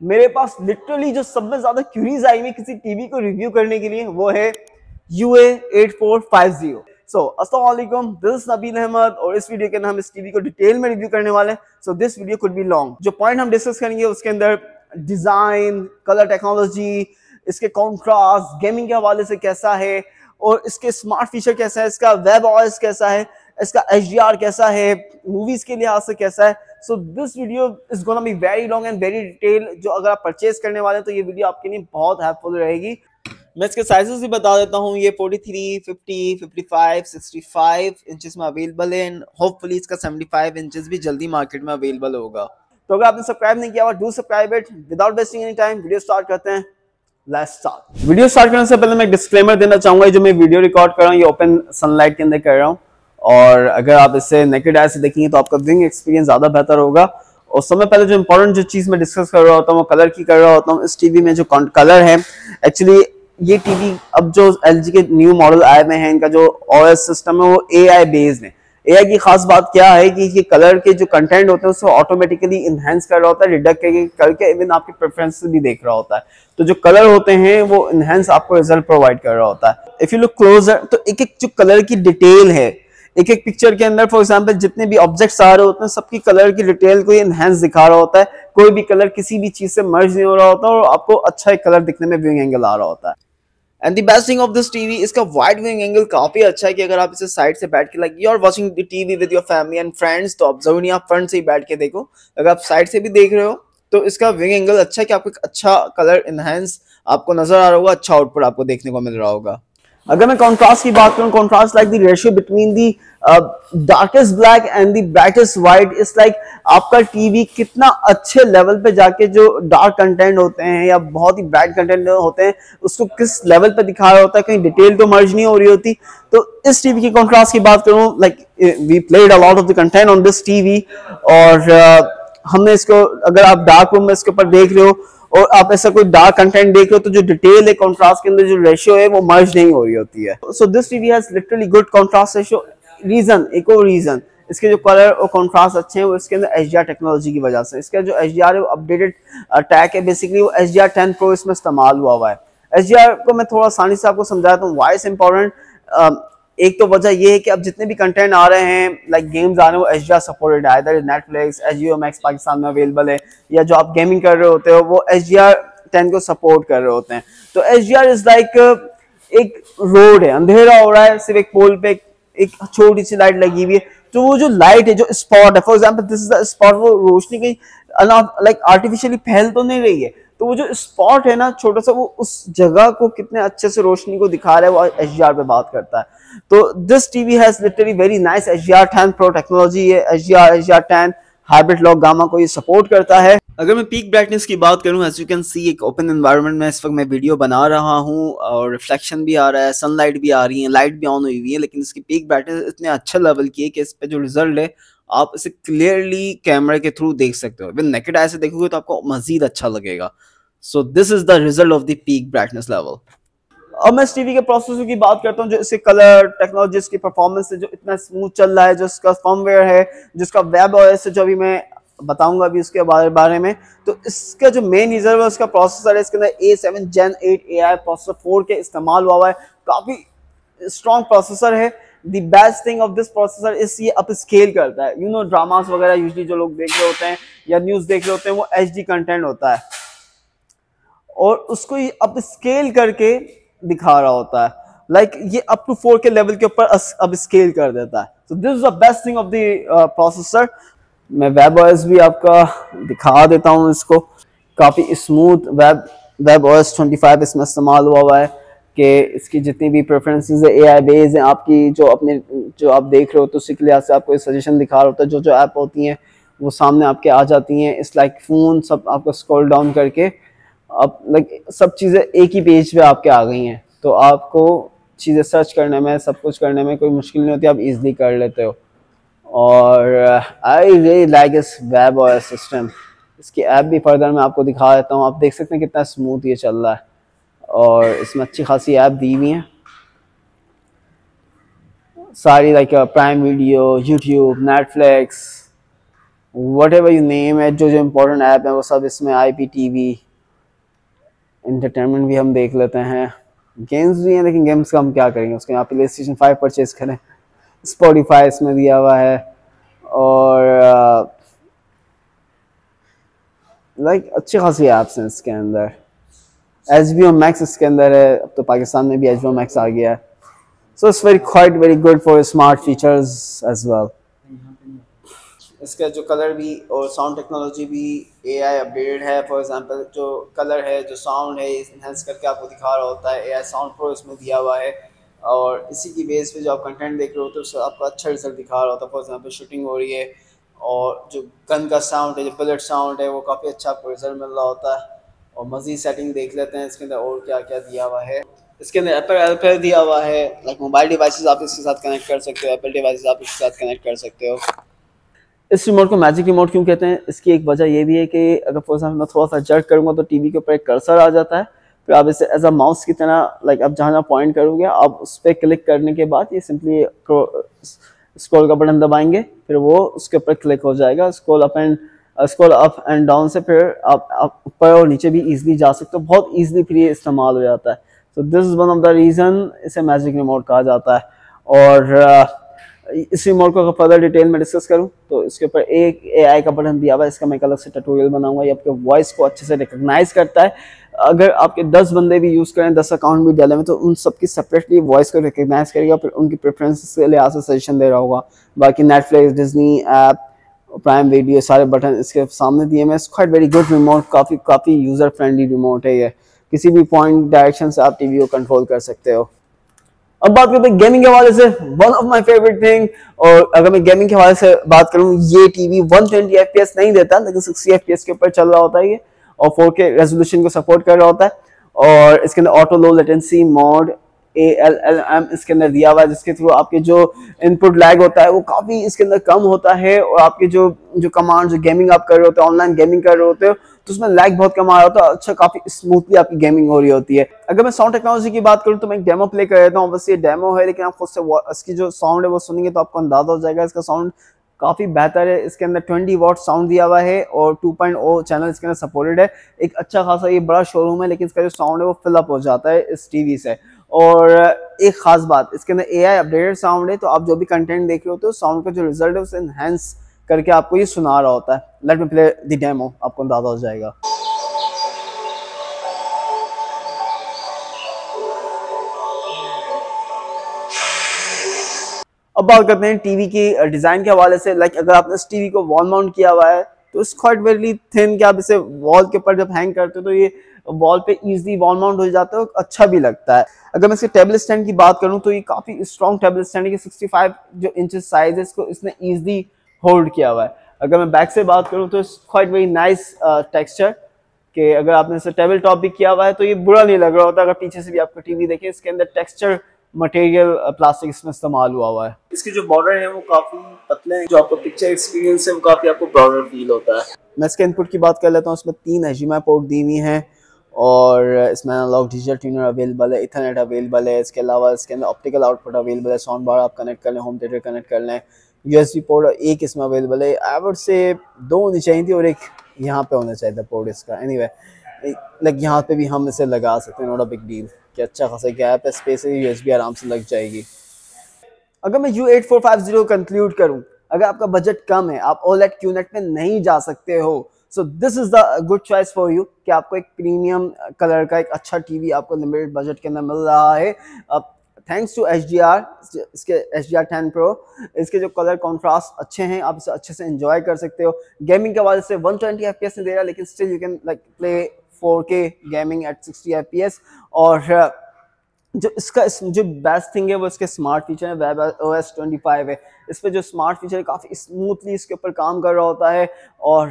मेरे पास लिटरली जो सब में ज्यादा क्यूरीज आई हुई किसी टीवी को रिव्यू करने के लिए वो है UA8450। अस्सलाम वालेकुम, दिस इज नबील अहमद और इस वीडियो के अंदर हम इस टीवी को डिटेल में रिव्यू करने वाले हैं। So this video could be long. जो पॉइंट हम डिस्कस करेंगे उसके अंदर डिजाइन, कलर टेक्नोलॉजी, इसके कॉन्ट्रास्ट, गेमिंग के हवाले से कैसा है और इसके स्मार्ट फीचर कैसा है, इसका वेब ओएस कैसा है, इसका HDR कैसा है, मूवीज के लिहाज से कैसा है। So this video is gonna be very long and very detail. जो अगर आप परचेज करने वाले हैं तो ये वीडियो आपके लिए बहुत हेल्पफुल रहेगी। मैं इसके साइजेस भी बता देता हूँ। ये 43, 50, 55, 65 इंचेस में अवेलेबल है एंड होपफुली इसका 75 इंचेस भी जल्दी मार्केट में अवेलेबल होगा। तो अगर आपने सब्सक्राइब नहीं किया हुआ, do subscribe it. Without wasting any time video start करते हैं। Let's start. वीडियो स्टार्ट करने से पहले मैं एक डिस्क्लेमर देना चाहूंगा। जो मैं वीडियो रिकॉर्ड कर रहा हूँ ये ओपन सनलाइट के अंदर कर रहा हूँ और अगर आप इसे नेकेड आई से देखेंगे तो आपका व्यूइंग एक्सपीरियंस ज्यादा बेहतर होगा। और समय पहले जो इंपॉर्टेंट जो चीज मैं डिस्कस कर रहा होता हूँ वो कलर की कर रहा होता हूँ। इस टीवी में जो कलर है, एक्चुअली ये टीवी अब जो LG के न्यू मॉडल आए हुए हैं, इनका जो OS सिस्टम है वो AI बेस्ड है। AI की खास बात क्या है कि ये कलर के जो कंटेंट होते हैं उसको ऑटोमेटिकली इनहेंस कर रहा होता है, रिडक्ट करके इवन आपके प्रेफरेंसेस भी देख रहा होता है। तो जो कलर होते हैं वो इनहेंस आपको रिजल्ट प्रोवाइड कर रहा होता है। इफ यू लुक क्लोजर तो एक एक जो कलर की डिटेल है, एक एक पिक्चर के अंदर फॉर एग्जांपल जितने भी ऑब्जेक्ट्स आ रहे होते हैं सबकी कलर की डिटेल को एनहांस दिखा रहा होता है। कोई भी कलर किसी भी चीज से मर्ज नहीं हो रहा होता और आपको अच्छा एक कलर दिखने में व्यूइंग एंगल आ रहा होता है। And the best thing of this TV, इसका वाइड व्यूइंग एंगल काफी अच्छा है कि अगर आप इसे साइड से बैठ के like you are watching the TV with your family and friends तो ऑब्जर्व नहीं, आप फ्रंट से ही बैठ के देखो। अगर आप साइड से भी देख रहे हो तो इसका व्यूइंग एंगल अच्छा है कि आपको एक अच्छा कलर एनहांस आपको नजर आ रहा होगा, अच्छा आउटपुट आपको देखने को मिल रहा होगा। अगर मैं कॉन्ट्रास्ट की बात करूं, contrast like the ratio between the darkest black and the brightest white is like आपका टीवी कितना अच्छे लेवल पे जाके जो डार्क कंटेंट होते हैं या बहुत ही ब्राइट कंटेंट होते हैं उसको किस लेवल पे दिखा रहा होता है, कहीं डिटेल तो मर्ज नहीं हो रही होती। तो इस टीवी की कॉन्ट्रास्ट की बात करूं, like we played a lot of the content on this TV और हमने इसको, अगर आप डार्क रूम में इसके ऊपर देख रहे हो और आप ऐसा कोई डार्क कंटेंट देख रहे हो तो जो डिटेल है कॉन्ट्रास्ट के अंदर जो रेशियो है वो मर्ज नहीं हो रही होती है। So this TV has literally good contrast ratio. Reason, एक और रीजन इसके जो कलर और कॉन्ट्रास्ट अच्छे हैं वो इसके अंदर HDR टेक्नोलॉजी की वजह से। इसका जो HDR है वो अपडेटेड टैग है, बेसिकली वो HDR 10 Pro इसमें इस्तेमाल हुआ है। HDR को मैं थोड़ा आसानी से आपको समझाता हूँ वाई इज इम्पोर्टेंट। एक तो वजह ये है कि अब जितने भी कंटेंट आ रहे हैं लाइक गेम्स आ रहे हैं वो HDR सपोर्टेड है, इधर नेटफ्लिक्स, HBO Max पाकिस्तान में अवेलेबल है, या जो आप गेमिंग कर रहे होते हो वो HDR 10 को सपोर्ट कर रहे होते हैं। तो HDR इज लाइक एक रोड है, अंधेरा हो रहा है, सिर्फ एक पोल पे एक छोटी सी लाइट लगी हुई है, तो वो जो लाइट है, जो स्पॉट है, for example this is the spot, वो रोशनी कहीं लाइक आर्टिफिशियली फैल तो नहीं रही है, तो वो जो स्पॉट है ना छोटा सा, वो उस जगह को कितने अच्छे से रोशनी को दिखा रहा है, वो HDR पे बात करता है। तो this TV has literally very nice HDR 10 Pro technology है। HDR 10 हाइब्रिड लॉक गामा को ये सपोर्ट करता है। अगर मैं पीक ब्राइटनेस की बात करूं, एज यू कैन सी एक ओपन एनवायरनमेंट में इस वक्त मैं वीडियो बना रहा हूं और रिफ्लेक्शन भी आ रहा है, सनलाइट भी आ रही है, लाइट भी ऑन हुई हुई है, लेकिन इसकी पीक ब्राइटनेस इतने अच्छे लेवल की है कि इस पे जो रिजल्ट है आप इसे क्लियरली कैमरे के थ्रू देख सकते हो। इवन नेकेड आई से देखोगे तो आपको मजीद अच्छा लगेगा। So this is the result of the peak brightness level. अब मैं इस टीवी के प्रोसेसर की बात करता हूँ, जो इसके कलर टेक्नोलॉजी, इसकी परफॉर्मेंस है, जो इतना स्मूथ चल रहा है, जो इसका फर्मवेयर है, जिसका वेब OS है, जो अभी मैं बताऊंगा अभी उसके बारे में। तो इसका जो मेन रिजर्व है उसका प्रोसेसर है, इसके अंदर A7 Gen 8 AI प्रोसेसर 4 के इस्तेमाल हुआ है, काफी स्ट्रॉन्ग प्रोसेसर है। The best thing of this processor इस ये अप स्केल करता है। यू नो ड्रामास वगैरह यूजुअली जो लोग देख रहे होते हैं या न्यूज देख रहे होते हैं वो HD कंटेंट होता है और उसको ये अप स्केल करके दिखा रहा होता है, लाइक ये अप टू 4 के लेवल के ऊपर अब स्केल कर देता है। तो this is the best thing of the processor. मैं वेब OS भी आपका दिखा देता हूँ, इसको काफी स्मूथ वेब OS 25 इसमें इस्तेमाल हुआ है कि इसकी जितनी भी प्रेफरेंसेस है AI बेस हैं, आपकी जो आप देख रहे हो तो उसी के लिहाज से आपको सजेशन दिखा रहा होता है, जो ऐप होती हैं वो सामने आपके आ जाती हैं। इस लाइक फोन सब आपको स्क्रॉल डाउन करके अब लाइक सब चीज़ें एक ही पेज पे आपके आ गई हैं, तो आपको चीज़ें सर्च करने में, सब कुछ करने में कोई मुश्किल नहीं होती, आप इजीली कर लेते हो। और I really like this web OS system. इसकी ऐप भी फर्दर मैं आपको दिखा देता हूँ, आप देख सकते हैं कितना स्मूथ ये चल रहा है और इसमें अच्छी खासी ऐप दी हुई हैं सारी, like prime video, YouTube, Netflix, what ever you name है, जो जो इम्पोर्टेंट ऐप है वो सब इसमें, IPTV, एंटरटेनमेंट भी हम देख लेते हैं, गेम्स भी हैं, लेकिन गेम्स का हम क्या करेंगे, उसके यहाँ PlayStation 5 परचेज करें, Spotify इसमें दिया हुआ है, और लाइक अच्छी खासी ऐप्स हैं इसके अंदर। HBO Max इसके अंदर है, अब तो पाकिस्तान में भी HBO Max आ गया है, so it's quite very good for smart features as well. इसका जो कलर भी और साउंड टेक्नोलॉजी भी AI अपडेटेड है। फॉर एग्जांपल जो कलर है, जो साउंड है, इनहेंस करके आपको दिखा रहा होता है, AI साउंड प्रो इसमें दिया हुआ है, और इसी की बेस पे जो आप कंटेंट देख रहे होते हो उससे आपको अच्छा रिजल्ट दिखा रहा होता है। फॉर एग्जांपल शूटिंग हो रही है और जो गन का साउंड है, जो बुलेट साउंड है, वो काफ़ी अच्छा आपको रिजल्ट मिल रहा होता है। और मज़ीद सेटिंग देख लेते हैं इसके अंदर और क्या क्या दिया हुआ है। इसके अंदर एप्पल दिया हुआ है, लाइक मोबाइल डिवाइसेस आप इसके साथ कनेक्ट कर सकते हो, एप्पल डिवाइसेस आप इसके साथ कनेक्ट कर सकते हो। इस रिमोट को मैजिक रिमोट क्यों कहते हैं, इसकी एक वजह ये भी है कि अगर फॉर एग्जाम्पल मैं थोड़ा सा जर्क करूँगा तो टीवी के ऊपर एक कर्सर आ जाता है, फिर आप इसे एज अ माउस की तरह, लाइक आप जहाँ पॉइंट करोगे आप उस पर क्लिक करने के बाद ये सिंपली स्क्रॉल का बटन दबाएंगे, फिर वो उसके ऊपर क्लिक हो जाएगा। स्क्रॉल अप एंड डाउन से फिर आप ऊपर और नीचे भी इजीली जा सकते हो, बहुत इजीली फिर ये इस्तेमाल हो जाता है। तो this is one of the reason इसे मैजिक रिमोट कहा जाता है। और इस रिमोट को अगर फर्दर डिटेल में डिस्कस करूं तो इसके ऊपर एक AI का बटन दिया हुआ है, इसका मैं एक अलग से ट्यूटोरियल बनाऊंगा। ये आपके वॉइस को अच्छे से रिकॉग्नाइज करता है। अगर आपके 10 बंदे भी यूज़ करें, 10 अकाउंट भी डाले में, तो उन सबकी सेपरेटली वॉइस को रिकॉग्नाइज करेगा, फिर उनकी प्रेफरेंसेस के लिहाज से सजेशन दे रहा होगा। बाकी Netflix, Disney app, prime video, सारे बटन इसके सामने दिए हैं। क्वाइट वेरी गुड रिमोट, काफ़ी यूज़र फ्रेंडली रिमोट है ये। किसी भी पॉइंट डायरेक्शन से आप टीवी को कंट्रोल कर सकते हो। अब बात करते हैं गेमिंग के हवाले से, one of my favourite thing. और अगर मैं गेमिंग के हवाले से बात करूं, ये टीवी 120 FPS नहीं देता, लेकिन 60 FPS के ऊपर चल रहा होता है ये, और 4K रेजोल्यूशन को सपोर्ट कर रहा होता है। और इसके अंदर auto low latency mode ALLM इसके अंदर दिया हुआ है, जिसके थ्रू आपके जो इनपुट लैग होता है वो काफ़ी इसके अंदर कम होता है, और आपके जो कमांड, जो गेमिंग आप कर रहे होते हो, ऑनलाइन गेमिंग कर रहे होते हो, तो उसमें लैग बहुत कम आ रहा होता है। अच्छा, काफ़ी स्मूथली आपकी गेमिंग हो रही होती है। अगर मैं साउंड टेक्नोलॉजी की बात करूँ तो मैं एक डेमो प्ले कर देता हूँ। बस ये डेमो है, लेकिन आप खुद से इसकी जो साउंड है वो सुनेंगे तो आपको अंदाजा हो जाएगा। इसका साउंड काफ़ी बेहतर है। इसके अंदर 20 वॉट साउंड दिया हुआ है और 2.0 चैनल इसके अंदर सपोर्टेड है। एक अच्छा खासा ये बड़ा शोरूम है, लेकिन इसका जो साउंड है वो फिलअप हो जाता है इस टीवी से। और एक खास बात, इसके अंदर AI अपडेटेड साउंड है, तो आप जो भी कंटेंट देख रहे होते हो, साउंड का जो रिजल्ट है उसे एनहेंस करके आपको ये सुना रहा होता है। Let me play the demo, आपको अंदाजा हो जाएगा। अब बात करते हैं टीवी की डिज़ाइन के हवाले से। लाइक अगर आपने इस टीवी को वॉल माउंट किया हुआ है तो इट्स क्वाइट वेरी थिन, कि आप इसे वॉल के ऊपर जब हैंग करते हो तो ये वॉल पे इजीली वॉल माउंट हो जाता है, अच्छा भी लगता है। अगर मैं इसके टेबल स्टैंड की बात करूं तो ये काफ़ी स्ट्रॉन्ग टेबल स्टैंड है कि 65 जो इंचेस साइज है, इसको इसने ईजिली होल्ड किया हुआ है। अगर मैं बैक से बात करूँ तो it's quite very nice texture, कि अगर आपने इसे टेबल टॉप भी किया हुआ है तो ये बुरा नहीं लग रहा होता। अगर पीछे से भी आपको टीवी देखें, इसके अंदर टेक्सचर मटेरियल प्लास्टिक इसमें इस्तेमाल हुआ है। इसके जो बॉर्डर है वो काफ़ी पतले हैं, जो आपको पिक्चर एक्सपीरियंस है वो काफ़ी आपको ब्रॉडर फील होता है। मैं इसके इनपुट की बात कर लेता हूँ। इसमें 3 HDMI पोर्ट दी हुई हैं, और इसमें एनालॉग डिजिटल ट्यूनर अवेलेबल है, इथरनेट अवेलेबल है। इसके अलावा इसके अंदर ऑप्टिकल आउटपुट अवेलेबल है, साउंड बार आप कनेक्ट कर लें, होम थिएटर कनेक्ट कर लें। USB पोर्ट एक इसमें अवेलेबल है। आई वुड से 2 होनी चाहिए थी और एक यहाँ पे होना चाहिए था पोर्ट इसका। एनीवे, लाइक यहाँ पे भी हम इसे लगा सकते हैं, नॉट अ बिग डील, कि अच्छा खासा गैप है, स्पेस है, USB आराम से लग जाएगी। अगर मैं U8450 कंक्लूड करूं, अगर आपका बजट कम है, आप OLED QNET में नहीं जा सकते हो, so this is the good choice for you, कि आपको एक प्रीमियम कलर का एक अच्छा टीवी आपको लिमिटेड बजट के अंदर मिल रहा है। अब थैंक्स टू HDR, इसके HDR 10 Pro, इसके जो कलर कॉन्ट्रास्ट अच्छे हैं, आप इसे अच्छे से एंजॉय कर सकते हो। गेमिंग के हवाले से 120 FPS नहीं दे रहा, लेकिन still you can like play 4K gaming at 60 FPS। और जो इसका जो बेस्ट थिंग है वो इसके स्मार्ट फीचर है। WebOS 25 है, इस पर जो स्मार्ट फीचर है काफ़ी स्मूथली इसके ऊपर काम कर रहा होता है। और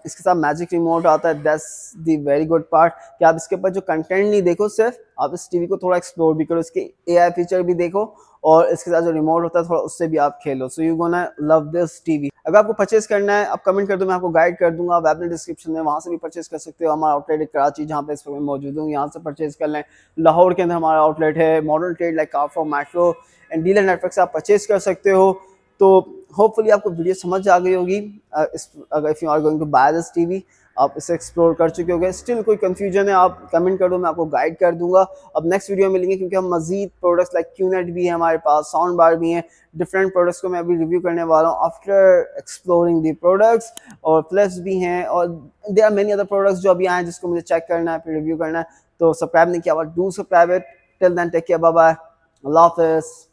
इसके साथ मैजिक रिमोट आता है। That's the very good part, कि आप इसके ऊपर जो कंटेंट नहीं देखो, सिर्फ आप इस टीवी को थोड़ा एक्सप्लोर भी करो, इसके AI फीचर भी देखो, और इसके साथ जो रिमोट होता है थोड़ा उससे भी आप खेलो। So you gonna love this TV. अगर आपको परचेज करना है, आप कमेंट कर दो, मैं आपको गाइड कर दूंगा। वेब में डिस्क्रिप्शन में, वहाँ से भी परचेज कर सकते हो। हमारा आउटलेट है कराची, जहाँ पे इस वक्त मौजूद हूँ, यहाँ से परचेज कर लें। लाहौर के अंदर हमारा आउटलेट है, modern trade like Carrefour, Metro and dealer network से आप परचेज कर सकते हो। तो होपफुली आपको वीडियो समझ आ गई होगी। If you are going to buy this TV, आप इसे एक्सप्लोर कर चुके होंगे। स्टिल कोई कंफ्यूजन है आप कमेंट कर दो, मैं आपको गाइड कर दूंगा। अब नेक्स्ट वीडियो में मिलेंगे, क्योंकि हम मजीद प्रोडक्ट्स लाइक QNET भी है हमारे पास, साउंड बार भी हैं, डिफरेंट प्रोडक्ट्स को मैं अभी रिव्यू करने वाला हूँ आफ्टर एक्सप्लोरिंग दी प्रोडक्ट्स। और प्लस भी हैं, और there are many other products जो अभी आए जिसको मुझे चेक करना है, फिर रिव्यू करना है। तो सब्सक्राइब नहीं किया हुआ, do subscribe it. Till then take care, bye bye, अल्लाह हाफिज़।